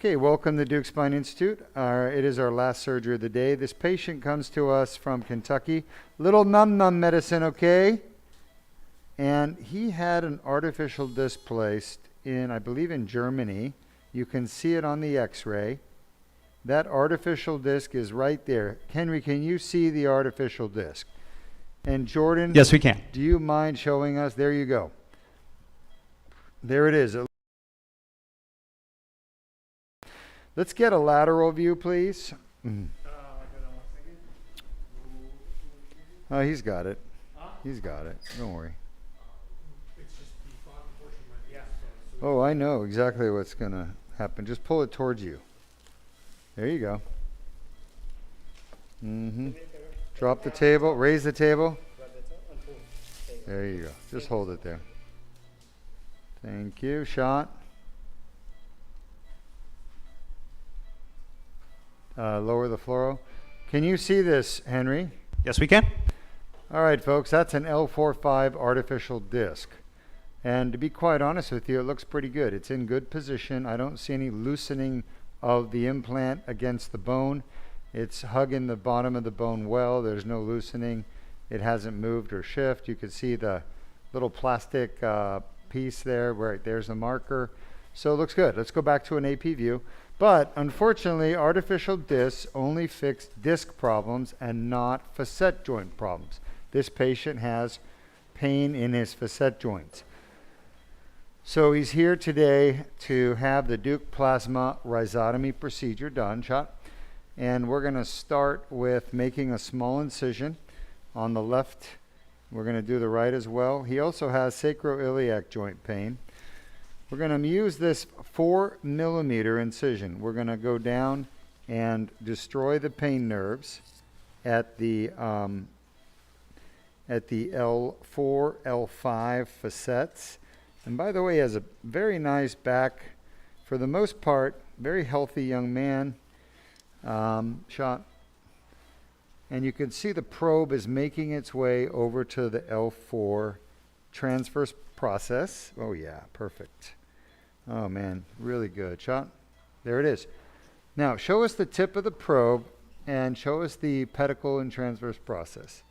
Okay, welcome to Deuk Spine Institute. It is our last surgery of the day. This patient comes to us from Kentucky. Little num-num medicine, okay? And he had an artificial disc placed in, I believe, in Germany. You can see it on the x-ray. That artificial disc is right there. Henry, can you see the artificial disc? And Jordan? Yes, we can. Do you mind showing us? There you go. There it is. Let's get a lateral view, please. Oh, he's got it. He's got it. Don't worry. Oh, I know exactly what's going to happen. Just pull it towards you. There you go. Drop the table. Raise the table. There you go. Just hold it there. Thank you. Shot. Lower the fluoro. Can you see this, Henry? Yes, we can. All right, folks, that's an L4-S1 artificial disc. And to be quite honest with you, it looks pretty good. It's in good position. I don't see any loosening of the implant against the bone. It's hugging the bottom of the bone well. There's no loosening. It hasn't moved or shifted. You can see the little plastic piece there. Right there's the marker. So it looks good. Let's go back to an AP view. But unfortunately, artificial discs only fix disc problems and not facet joint problems. This patient has pain in his facet joints. So he's here today to have the Deuk plasma rhizotomy procedure done, and we're going to start with making a small incision on the left. We're going to do the right as well. He also has sacroiliac joint pain. We're going to use this 4mm incision. We're going to go down and destroy the pain nerves at the L4, L5 facets. And by the way, he has a very nice back. For the most part, very healthy young man. Shot. And you can see the probe is making its way over to the L4 transverse process. Oh yeah, perfect. Oh man, really good. Shot. There it is. Now show us the tip of the probe and show us the pedicle and transverse process.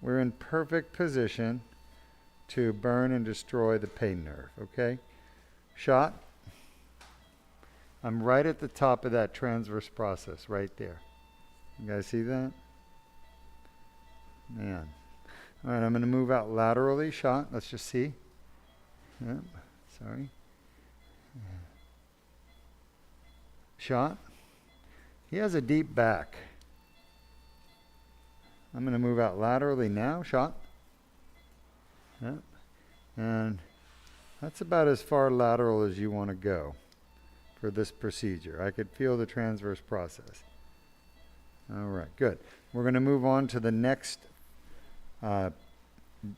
We're in perfect position to burn and destroy the pain nerve, okay? Shot. I'm right at the top of that transverse process right there. You guys see that? Man. All right, I'm going to move out laterally. Shot. Let's just see. Yep. Sorry. Shot. He has a deep back. I'm going to move out laterally now. Shot. Yep. And that's about as far lateral as you want to go for this procedure. I could feel the transverse process. All right, good. We're going to move on to the next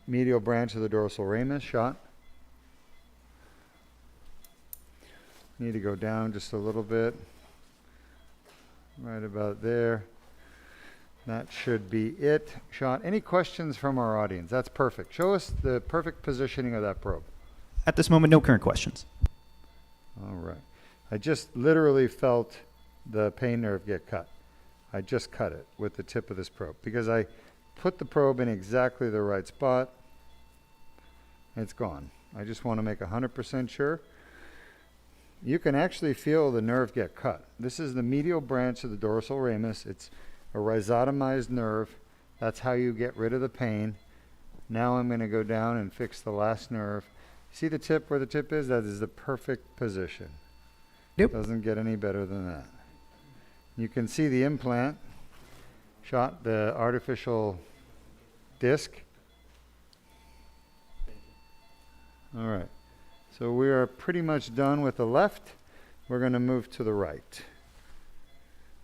medial branch of the dorsal ramus. Shot. Need to go down just a little bit. Right about there. That should be it. Shot. Any questions from our audience? That's perfect. Show us the perfect positioning of that probe. At this moment, no current questions. All right. I just literally felt the pain nerve get cut. I just cut it with the tip of this probe because I put the probe in exactly the right spot. It's gone. I just want to make 100% sure. You can actually feel the nerve get cut. This is the medial branch of the dorsal ramus. It's a rhizotomized nerve. That's how you get rid of the pain. Now I'm going to go down and fix the last nerve. See the tip where the tip is? That is the perfect position. Yep. Doesn't get any better than that. You can see the implant. Shot the artificial disc. All right. So we are pretty much done with the left. We're going to move to the right.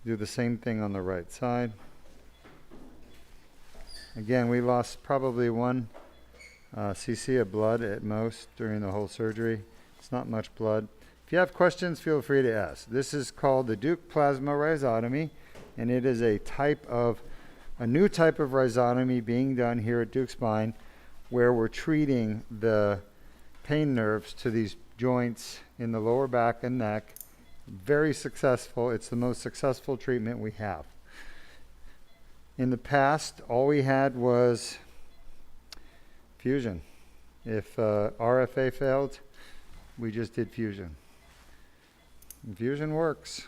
Do the same thing on the right side. Again, we lost probably 1 cc of blood at most during the whole surgery. It's not much blood. If you have questions, feel free to ask. This is called the Deuk plasma rhizotomy, and it is a new type of rhizotomy being done here at Deuk Spine, where we're treating the pain nerves to these joints in the lower back and neck Very successful. It's the most successful treatment we have. In the past, all we had was fusion. If RFA failed, we just did fusion. And fusion works,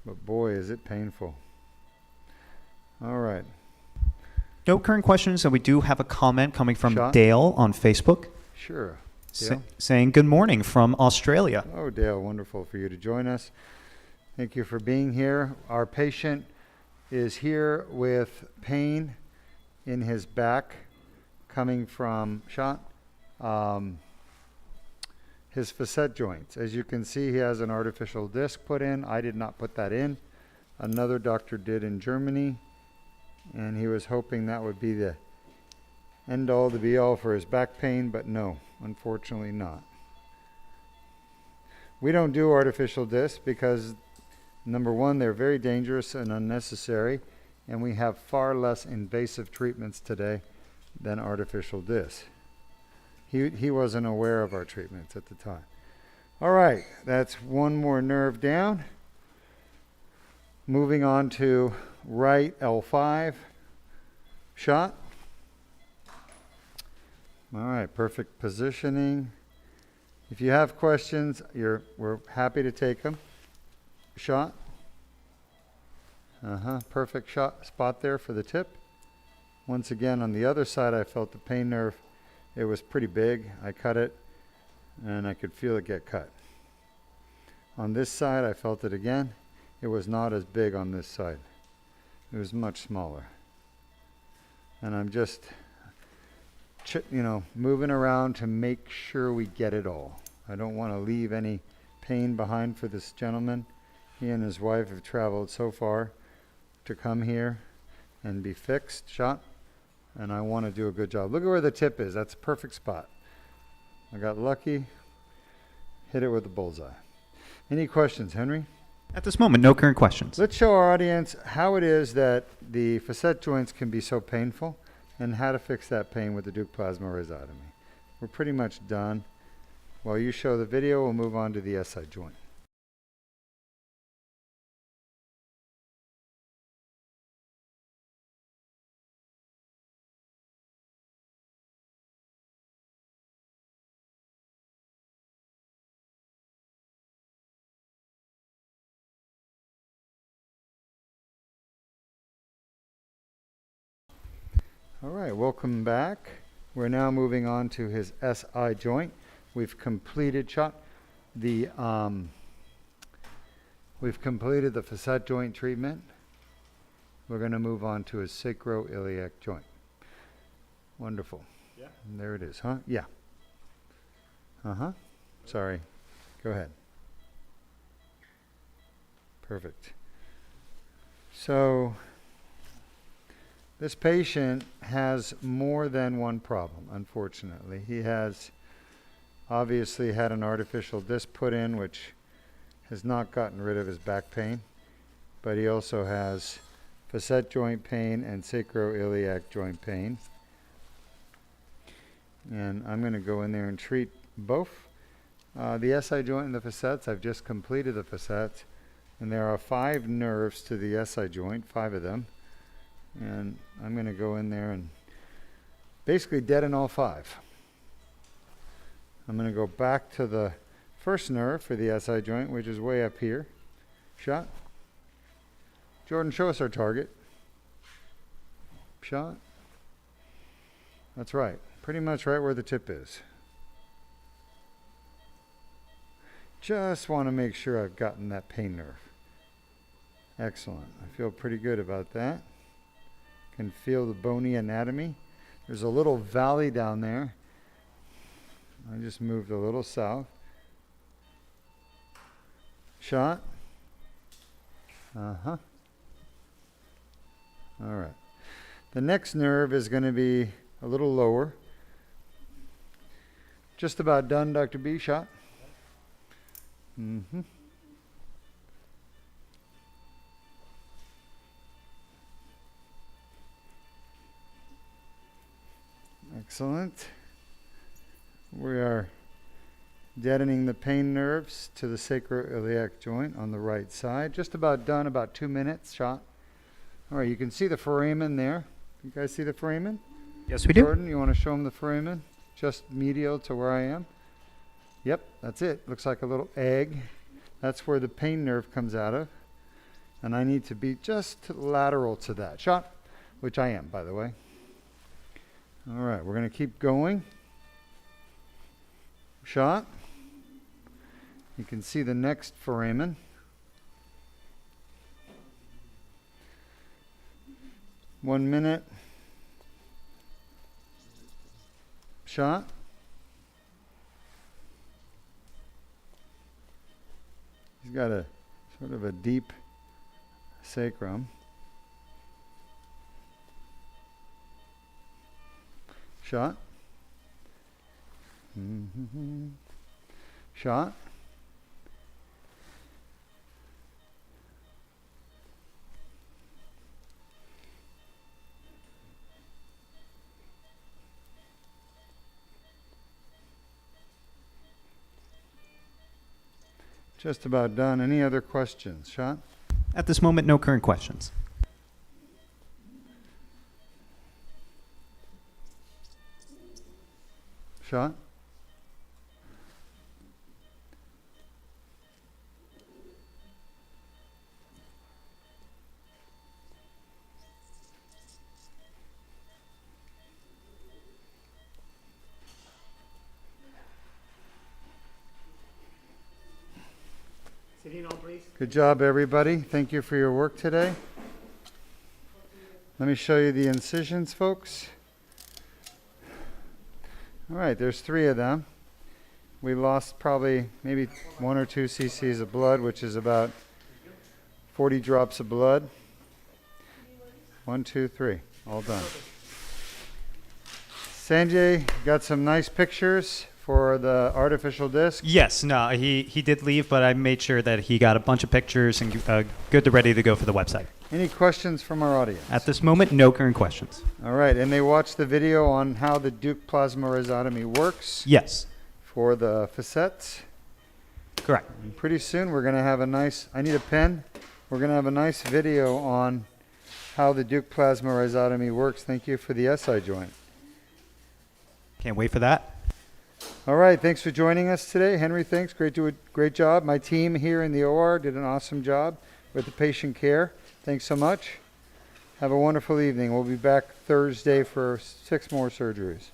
but boy, is it painful. All right. No current questions, and we do have a comment coming from Sean? Dale on Facebook Sure. sa- saying good morning from Australia. Oh, Dale, wonderful for you to join us. Thank you for being here. Our patient is here with pain in his back coming from his facet joints. As you can see, he has an artificial disc put in. I did not put that in. Another doctor did in Germany, and he was hoping that would be the end all to be all for his back pain, but no, unfortunately not. We don't do artificial discs because, number one, they're very dangerous and unnecessary, and we have far less invasive treatments today than artificial discs. He wasn't aware of our treatments at the time. All right, that's one more nerve down. Moving on to right L5 shot. All right, perfect positioning. If you have questions, we're happy to take them. Shot. Perfect shot spot there for the tip. Once again, on the other side, I felt the pain nerve. It was pretty big. I cut it, and I could feel it get cut. On this side, I felt it again. It was not as big on this side. It was much smaller. And I'm just, moving around to make sure we get it all. I don't want to leave any pain behind for this gentleman. He and his wife have traveled so far to come here and be fixed, shot, and I want to do a good job. Look at where the tip is. That's a perfect spot. I got lucky, hit it with the bullseye. Any questions, Henry? At this moment, no current questions. Let's show our audience how it is that the facet joints can be so painful and how to fix that pain with the Deuk plasma rhizotomy. We're pretty much done. While you show the video, we'll move on to the SI joint. All right, welcome back. We're now moving on to his SI joint. We've completed the facet joint treatment. We're going to move on to his sacroiliac joint. Wonderful. Yeah. And there it is, huh? Yeah. Sorry. Go ahead. Perfect. So this patient has more than one problem, unfortunately. He has obviously had an artificial disc put in, which has not gotten rid of his back pain, but he also has facet joint pain and sacroiliac joint pain. And I'm going to go in there and treat both. The SI joint and the facets, I've just completed the facets, and there are 5 nerves to the SI joint, 5 of them. And I'm going to go in there and basically deaden all 5. I'm going to go back to the first nerve for the SI joint, which is way up here. Shot. Jordan, show us our target. Shot. That's right. Pretty much right where the tip is. Just want to make sure I've gotten that pain nerve. Excellent. I feel pretty good about that. Can feel the bony anatomy. There's a little valley down there. I just moved a little south. Shot. All right. The next nerve is going to be a little lower. Just about done, Dr. B. Shot. Excellent. We are deadening the pain nerves to the sacroiliac joint on the right side. Just about done, about 2 minutes shot. All right, you can see the foramen there. You guys see the foramen? Yes, we do. Jordan, you want to show them the foramen? Just medial to where I am. Yep, that's it. Looks like a little egg. That's where the pain nerve comes out of. And I need to be just lateral to that shot, which I am, by the way. All right, we're going to keep going. Shot. You can see the next foramen. One minute. Shot. He's got a sort of a deep sacrum. Shot. Shot. Just about done. Any other questions? Shot? At this moment, no current questions. Shot? Good job, everybody. Thank you for your work today. Let me show you the incisions, folks. All right, there's 3 of them. We lost probably maybe 1 or 2 cc's of blood, which is about 40 drops of blood. 1, 2, 3, all done. Sanjay, got some nice pictures for the artificial disc. Yes, no, he did leave, but I made sure that he got a bunch of pictures and good to ready to go for the website. Any questions from our audience? At this moment, no current questions. All right, and they watched the video on how the Deuk plasma rhizotomy works Yes, for the facets. correct. And pretty soon we're going to have a nice, I need a pen. We're going to have a nice video on how the Deuk plasma rhizotomy works. Thank you for the SI joint. Can't wait for that. All right, thanks for joining us today. Henry, thanks. Great job. My team here in the OR did an awesome job with the patient care. Thanks so much. Have a wonderful evening. We'll be back Thursday for 6 more surgeries.